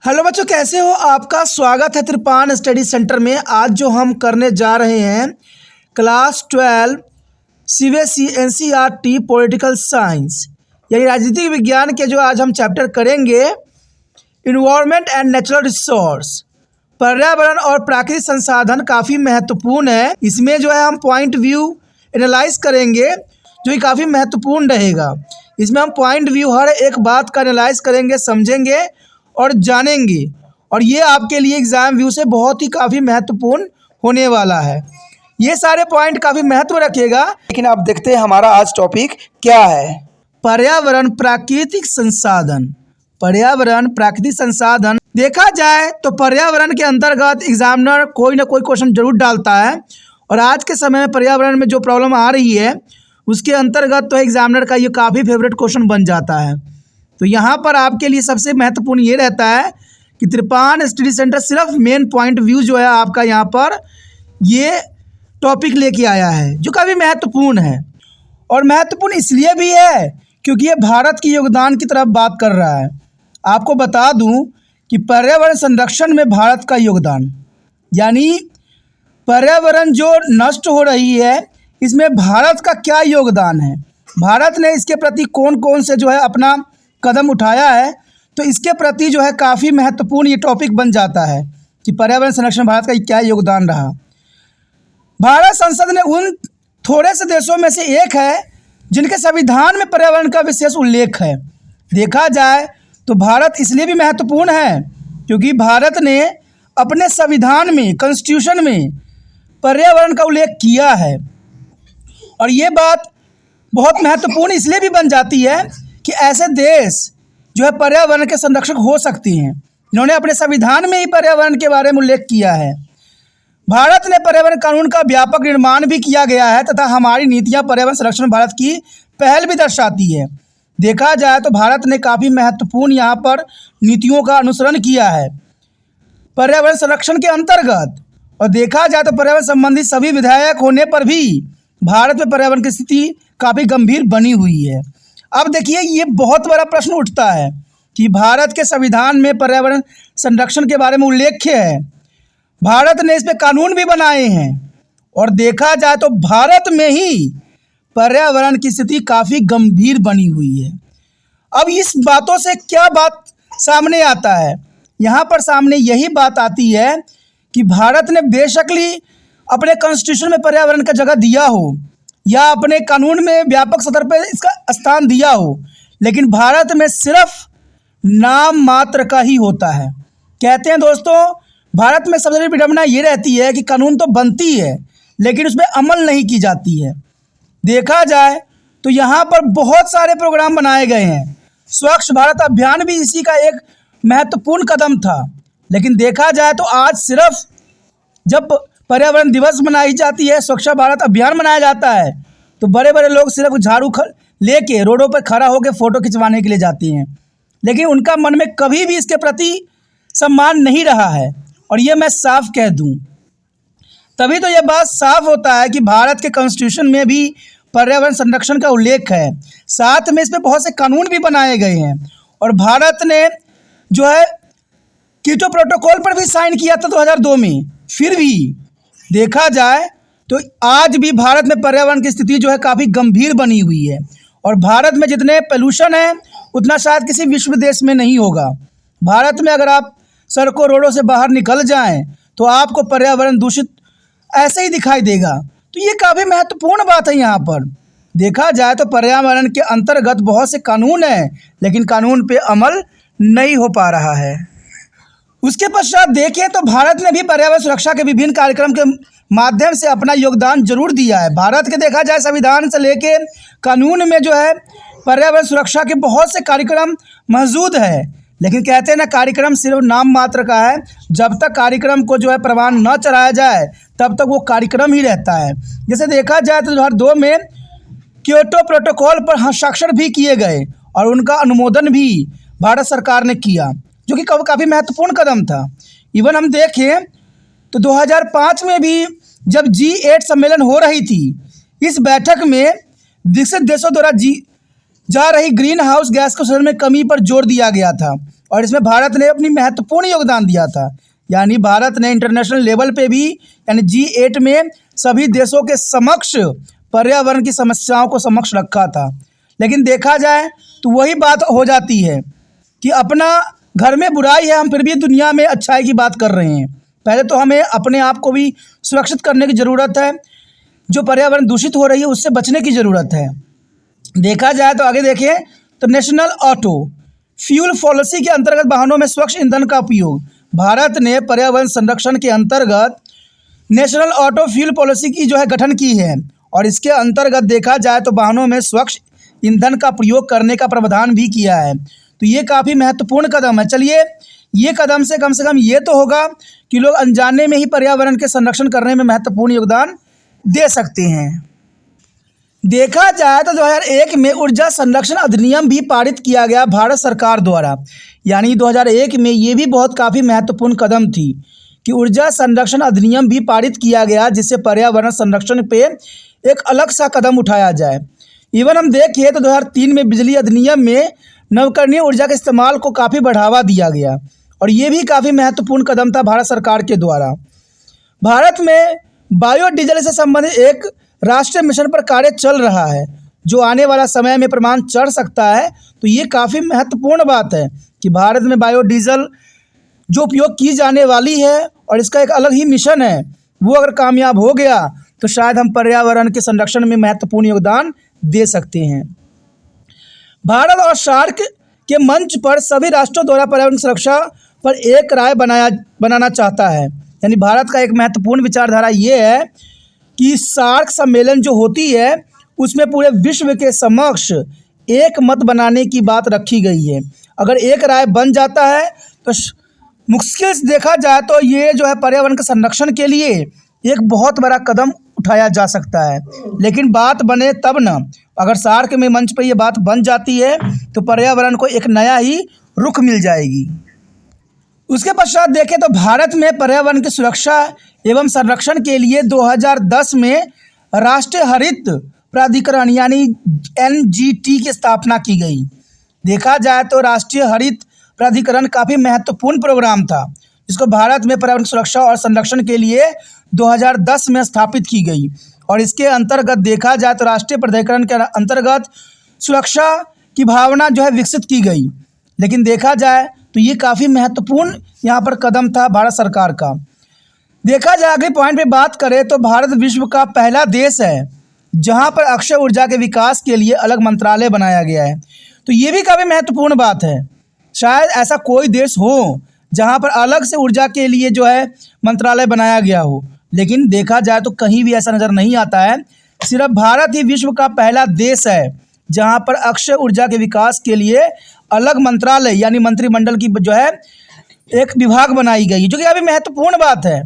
Hello बच्चों, कैसे हो? आपका स्वागत है त्रिपान स्टडी सेंटर में। आज जो हम करने जा रहे हैं class 12 CBSE NCERT political science यानी राजनीतिक विज्ञान के जो आज हम चैप्टर करेंगे इन्वायरमेंट एंड नेचुरल रिसोर्स, पर्यावरण और प्राकृतिक संसाधन काफ़ी महत्वपूर्ण है। इसमें जो है हम पॉइंट व्यू एनालाइज करेंगे जो कि काफ़ी महत्वपूर्ण रहेगा। इसमें हम पॉइंट व्यू हर एक बात का एनालाइज करेंगे, समझेंगे और जानेंगे, और ये आपके लिए एग्ज़ाम व्यू से बहुत ही काफ़ी महत्वपूर्ण होने वाला है। ये सारे पॉइंट काफ़ी महत्व रखेगा। लेकिन आप देखते हैं हमारा आज टॉपिक क्या है। पर्यावरण प्राकृतिक संसाधन। पर्यावरण प्राकृतिक संसाधन देखा जाए तो पर्यावरण के अंतर्गत एग्जामिनर कोई ना कोई क्वेश्चन जरूर डालता है, और आज के समय में पर्यावरण में जो प्रॉब्लम आ रही है उसके अंतर्गत तो एग्जामिनर का ये काफ़ी फेवरेट क्वेश्चन बन जाता है। तो यहाँ पर आपके लिए सबसे महत्वपूर्ण ये रहता है कि त्रिपान स्टडी सेंटर सिर्फ मेन पॉइंट व्यू जो है आपका यहाँ पर ये टॉपिक लेके आया है जो काफ़ी महत्वपूर्ण है। और महत्वपूर्ण इसलिए भी है क्योंकि ये भारत के योगदान की तरफ बात कर रहा है। आपको बता दूं कि पर्यावरण संरक्षण में भारत का योगदान, यानी पर्यावरण जो नष्ट हो रही है इसमें भारत का क्या योगदान है, भारत ने इसके प्रति कौन कौन से जो है अपना कदम उठाया है, तो इसके प्रति जो है काफ़ी महत्वपूर्ण ये टॉपिक बन जाता है कि पर्यावरण संरक्षण भारत का क्या योगदान रहा। भारत संसद ने उन थोड़े से देशों में से एक है जिनके संविधान में पर्यावरण का विशेष उल्लेख है। देखा जाए तो भारत इसलिए भी महत्वपूर्ण है क्योंकि भारत ने अपने संविधान में, कॉन्स्टिट्यूशन में पर्यावरण का उल्लेख किया है। और ये बात बहुत महत्वपूर्ण इसलिए भी बन जाती है कि ऐसे देश जो है पर्यावरण के संरक्षक हो सकती हैं जिन्होंने अपने संविधान में ही पर्यावरण के बारे में उल्लेख किया है। भारत ने पर्यावरण कानून का व्यापक निर्माण भी किया गया है तथा हमारी नीतियां पर्यावरण संरक्षण में भारत की पहल भी दर्शाती है। देखा जाए तो भारत ने काफ़ी महत्वपूर्ण यहाँ पर नीतियों का अनुसरण किया है पर्यावरण संरक्षण के अंतर्गत। और देखा जाए तो पर्यावरण संबंधी सभी विधेयक होने पर भी भारत में पर्यावरण की स्थिति काफ़ी गंभीर बनी हुई है। अब देखिए, ये बहुत बड़ा प्रश्न उठता है कि भारत के संविधान में पर्यावरण संरक्षण के बारे में उल्लेख है, भारत ने इस पे कानून भी बनाए हैं, और देखा जाए तो भारत में ही पर्यावरण की स्थिति काफ़ी गंभीर बनी हुई है। अब इस बातों से क्या बात सामने आता है? यहाँ पर सामने यही बात आती है कि भारत ने बेशकली अपने कॉन्स्टिट्यूशन में पर्यावरण का जगह दिया हो या अपने कानून में व्यापक सतह पर इसका स्थान दिया हो, लेकिन भारत में सिर्फ नाम मात्र का ही होता है। कहते हैं दोस्तों, भारत में सबसे बड़ी विडंबना ये रहती है कि कानून तो बनती है लेकिन उसमें अमल नहीं की जाती है। देखा जाए तो यहाँ पर बहुत सारे प्रोग्राम बनाए गए हैं। स्वच्छ भारत अभियान भी इसी का एक महत्वपूर्ण कदम था, लेकिन देखा जाए तो आज सिर्फ जब पर्यावरण दिवस मनाई जाती है, स्वच्छ भारत अभियान मनाया जाता है, तो बड़े बड़े लोग सिर्फ झाड़ू लेके रोडों पर खड़ा होकर फ़ोटो खिंचवाने के लिए जाते हैं, लेकिन उनका मन में कभी भी इसके प्रति सम्मान नहीं रहा है। और ये मैं साफ कह दूं, तभी तो ये बात साफ होता है कि भारत के कॉन्स्टिट्यूशन में भी पर्यावरण संरक्षण का उल्लेख है, साथ में इस पर बहुत से कानून भी बनाए गए हैं। और भारत ने जो है कीटो प्रोटोकॉल पर भी साइन किया था 2002 में। फिर भी देखा जाए तो आज भी भारत में पर्यावरण की स्थिति जो है काफ़ी गंभीर बनी हुई है, और भारत में जितने पोल्यूशन है उतना शायद किसी विश्व देश में नहीं होगा। भारत में अगर आप सड़कों रोडों से बाहर निकल जाएं तो आपको पर्यावरण दूषित ऐसे ही दिखाई देगा। तो ये काफ़ी महत्वपूर्ण बात है। यहाँ पर देखा जाए तो पर्यावरण के अंतर्गत बहुत से कानून हैं, लेकिन कानून पे अमल नहीं हो पा रहा है। उसके पश्चात देखें तो भारत ने भी पर्यावरण सुरक्षा के विभिन्न कार्यक्रम के माध्यम से अपना योगदान जरूर दिया है। भारत के देखा जाए संविधान से लेके कानून में जो है पर्यावरण सुरक्षा के बहुत से कार्यक्रम मौजूद है, लेकिन कहते हैं ना, कार्यक्रम सिर्फ नाम मात्र का है। जब तक कार्यक्रम को जो है प्रवान न चढ़ाया जाए तब तक वो कार्यक्रम ही रहता है। जैसे देखा जाए तो 2002 में क्योटो प्रोटोकॉल पर हस्ताक्षर भी किए गए और उनका अनुमोदन भी भारत सरकार ने किया, जो कि काफ़ी महत्वपूर्ण कदम था। इवन हम देखें तो 2005 में भी जब G8 सम्मेलन हो रही थी, इस बैठक में विकसित देशों द्वारा जा रही ग्रीन हाउस गैस के उत्सर्जन में कमी पर जोर दिया गया था, और इसमें भारत ने अपनी महत्वपूर्ण योगदान दिया था। यानी भारत ने इंटरनेशनल लेवल पे भी यानी G8 में सभी देशों के समक्ष पर्यावरण की समस्याओं को समक्ष रखा था। लेकिन देखा जाए तो वही बात हो जाती है कि अपना घर में बुराई है, हम फिर भी दुनिया में अच्छाई की बात कर रहे हैं। पहले तो हमें अपने आप को भी सुरक्षित करने की ज़रूरत है, जो पर्यावरण दूषित हो रही है उससे बचने की ज़रूरत है। देखा जाए तो आगे देखें तो नेशनल ऑटो फ्यूल पॉलिसी के अंतर्गत वाहनों में स्वच्छ ईंधन का उपयोग, भारत ने पर्यावरण संरक्षण के अंतर्गत नेशनल ऑटो फ्यूल पॉलिसी की जो है गठन की है और इसके अंतर्गत देखा जाए तो वाहनों में स्वच्छ ईंधन का प्रयोग करने का प्रावधान भी किया है। तो ये काफ़ी महत्वपूर्ण कदम है। चलिए, ये कदम से कम ये तो होगा कि लोग अनजाने में ही पर्यावरण के संरक्षण करने में महत्वपूर्ण योगदान दे सकते हैं। देखा जाए तो 2001 में ऊर्जा संरक्षण अधिनियम भी पारित किया गया भारत सरकार द्वारा। यानी 2001 में ये भी बहुत काफ़ी महत्वपूर्ण कदम थी कि ऊर्जा संरक्षण अधिनियम भी पारित किया गया, जिससे पर्यावरण संरक्षण पे एक अलग सा कदम उठाया जाए। इवन हम देखें तो 2003 में बिजली अधिनियम में नवकरणीय ऊर्जा के इस्तेमाल को काफ़ी बढ़ावा दिया गया और ये भी काफ़ी महत्वपूर्ण कदम था भारत सरकार के द्वारा। भारत में बायोडीजल से संबंधित एक राष्ट्रीय मिशन पर कार्य चल रहा है, जो आने वाला समय में प्रमाण चढ़ सकता है। तो ये काफ़ी महत्वपूर्ण बात है कि भारत में बायोडीजल जो उपयोग की जाने वाली है और इसका एक अलग ही मिशन है, वो अगर कामयाब हो गया तो शायद हम पर्यावरण के संरक्षण में महत्वपूर्ण योगदान दे सकते हैं। भारत और सार्क के मंच पर सभी राष्ट्रों द्वारा पर्यावरण सुरक्षा पर एक राय बनाना चाहता है। यानी भारत का एक महत्वपूर्ण विचारधारा ये है कि सार्क सम्मेलन जो होती है उसमें पूरे विश्व के समक्ष एक मत बनाने की बात रखी गई है। अगर एक राय बन जाता है तो मुश्किल से देखा जाए तो ये जो है पर्यावरण के संरक्षण के लिए एक बहुत बड़ा कदम उठाया जा सकता है। लेकिन बात बने तब ना, अगर सार्क में मंच पर ये बात बन जाती है तो पर्यावरण को एक नया ही रुख मिल जाएगी। उसके पश्चात देखें तो भारत में पर्यावरण की सुरक्षा एवं संरक्षण के लिए 2010 में राष्ट्रीय हरित प्राधिकरण यानी NGT की स्थापना की गई। देखा जाए तो राष्ट्रीय हरित प्राधिकरण काफ़ी महत्वपूर्ण प्रोग्राम था, जिसको भारत में पर्यावरण सुरक्षा और संरक्षण के लिए 2010 में स्थापित की गई और इसके अंतर्गत देखा जाए तो राष्ट्रीय प्राधिकरण के अंतर्गत सुरक्षा की भावना जो है विकसित की गई। लेकिन देखा जाए तो ये काफ़ी महत्वपूर्ण यहाँ पर कदम था भारत सरकार का। देखा जाए अगले पॉइंट पे बात करें तो भारत विश्व का पहला देश है जहाँ पर अक्षय ऊर्जा के विकास के लिए अलग मंत्रालय बनाया गया है। तो ये भी काफ़ी महत्वपूर्ण बात है। शायद ऐसा कोई देश हो जहाँ पर अलग से ऊर्जा के लिए जो है मंत्रालय बनाया गया हो, लेकिन देखा जाए तो कहीं भी ऐसा नज़र नहीं आता है। सिर्फ भारत ही विश्व का पहला देश है जहाँ पर अक्षय ऊर्जा के विकास के लिए अलग मंत्रालय यानी मंत्रिमंडल की जो है एक विभाग बनाई गई, जो कि अभी महत्वपूर्ण बात है।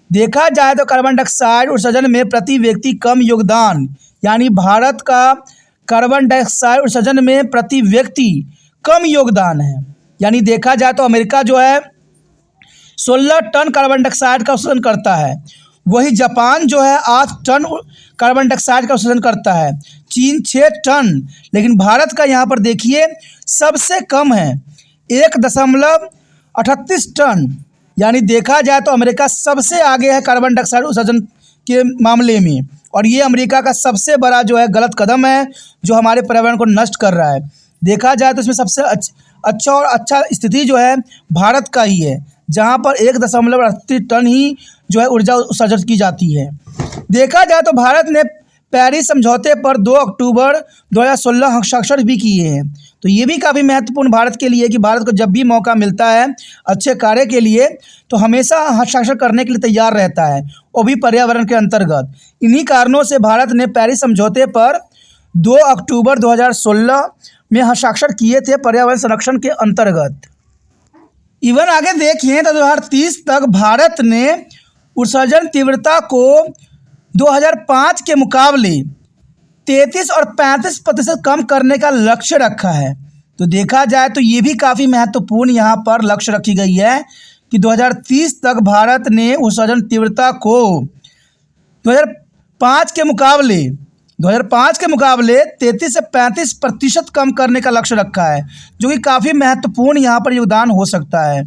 देखा जाए तो कार्बन डाइऑक्साइड उत्सर्जन में प्रति व्यक्ति कम योगदान, यानी भारत का कार्बन डाइऑक्साइड उत्सर्जन में प्रति व्यक्ति कम योगदान है। यानी देखा जाए तो अमेरिका जो है 16 टन कार्बन डाइऑक्साइड का उत्सर्जन करता है, वही जापान जो है 8 टन कार्बन डाइऑक्साइड का उत्सर्जन करता है, चीन 6 टन। लेकिन भारत का यहाँ पर देखिए सबसे कम है 1.38 टन। यानी देखा जाए तो अमेरिका सबसे आगे है कार्बन डाइऑक्साइड उत्सर्जन के मामले में, और ये अमेरिका का सबसे बड़ा जो है गलत कदम है जो हमारे पर्यावरण को नष्ट कर रहा है। देखा जाए तो इसमें सबसे अच्छा और अच्छा स्थिति जो है भारत का ही है, जहाँ पर 1.38 टन ही जो है ऊर्जा उत्सर्जित की जाती है। देखा जाए तो भारत ने पेरिस समझौते पर 2 अक्टूबर 2016 हस्ताक्षर भी किए हैं। तो ये भी काफ़ी महत्वपूर्ण भारत के लिए कि भारत को जब भी मौका मिलता है अच्छे कार्य के लिए तो हमेशा हस्ताक्षर करने के लिए तैयार रहता है, वो भी पर्यावरण के अंतर्गत। इन्हीं कारणों से भारत ने पेरिस समझौते पर 2 अक्टूबर 2016 में हस्ताक्षर किए थे पर्यावरण संरक्षण के अंतर्गत। इवन आगे देखें तो 2030 तक भारत ने उत्सर्जन तीव्रता को 2005 के मुकाबले 33 और 35% कम करने का लक्ष्य रखा है। तो देखा जाए तो ये भी काफ़ी महत्वपूर्ण यहाँ पर लक्ष्य रखी गई है कि 2030 तक भारत ने उत्सर्जन तीव्रता को 2005 के मुकाबले 2005 के मुकाबले 33 से 35% कम करने का लक्ष्य रखा है, जो कि काफ़ी महत्वपूर्ण यहाँ पर योगदान हो सकता है।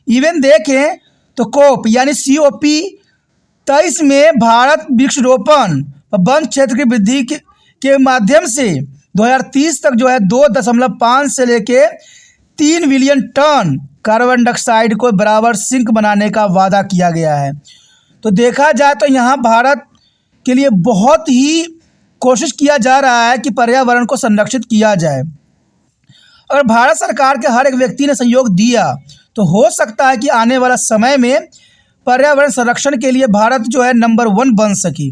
इवन देखें तो कोप यानी COP23 में भारत वृक्षारोपण व वन क्षेत्र की वृद्धि के माध्यम से 2030 तक जो है 2.5 से लेके 3 बिलियन टन कार्बन डाइऑक्साइड को बराबर सिंक बनाने का वादा किया गया है। तो देखा जाए तो यहाँ भारत के लिए बहुत ही कोशिश किया जा रहा है कि पर्यावरण को संरक्षित किया जाए। अगर भारत सरकार के हर एक व्यक्ति ने सहयोग दिया तो हो सकता है कि आने वाला समय में पर्यावरण संरक्षण के लिए भारत जो है नंबर 1 बन सके।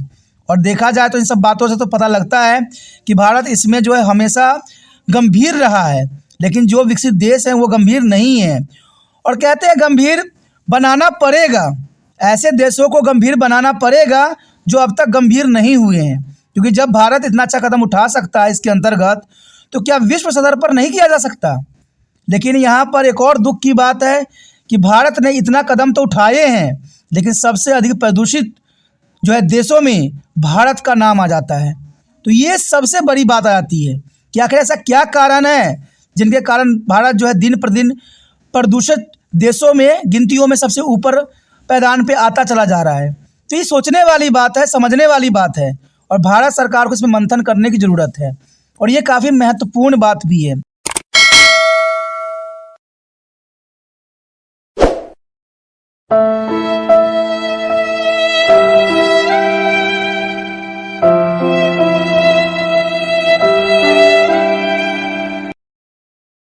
और देखा जाए तो इन सब बातों से तो पता लगता है कि भारत इसमें जो है हमेशा गंभीर रहा है, लेकिन जो विकसित देश हैं वो गंभीर नहीं है। और कहते हैं गंभीर बनाना पड़ेगा, ऐसे देशों को गंभीर बनाना पड़ेगा जो अब तक गंभीर नहीं हुए हैं, क्योंकि जब भारत इतना अच्छा कदम उठा सकता है इसके अंतर्गत, तो क्या विश्व स्तर पर नहीं किया जा सकता। लेकिन यहाँ पर एक और दुख की बात है कि भारत ने इतना कदम तो उठाए हैं, लेकिन सबसे अधिक प्रदूषित जो है देशों में भारत का नाम आ जाता है। तो ये सबसे बड़ी बात आ जाती है कि आखिर ऐसा क्या कारण है जिनके कारण भारत जो है दिन प्रतिदिन प्रदूषित देशों में गिनतियों में सबसे ऊपर पैदान पे आता चला जा रहा है। तो ये सोचने वाली बात है, समझने वाली बात है, और भारत सरकार को इसमें मंथन करने की ज़रूरत है, और ये काफ़ी महत्वपूर्ण बात भी है।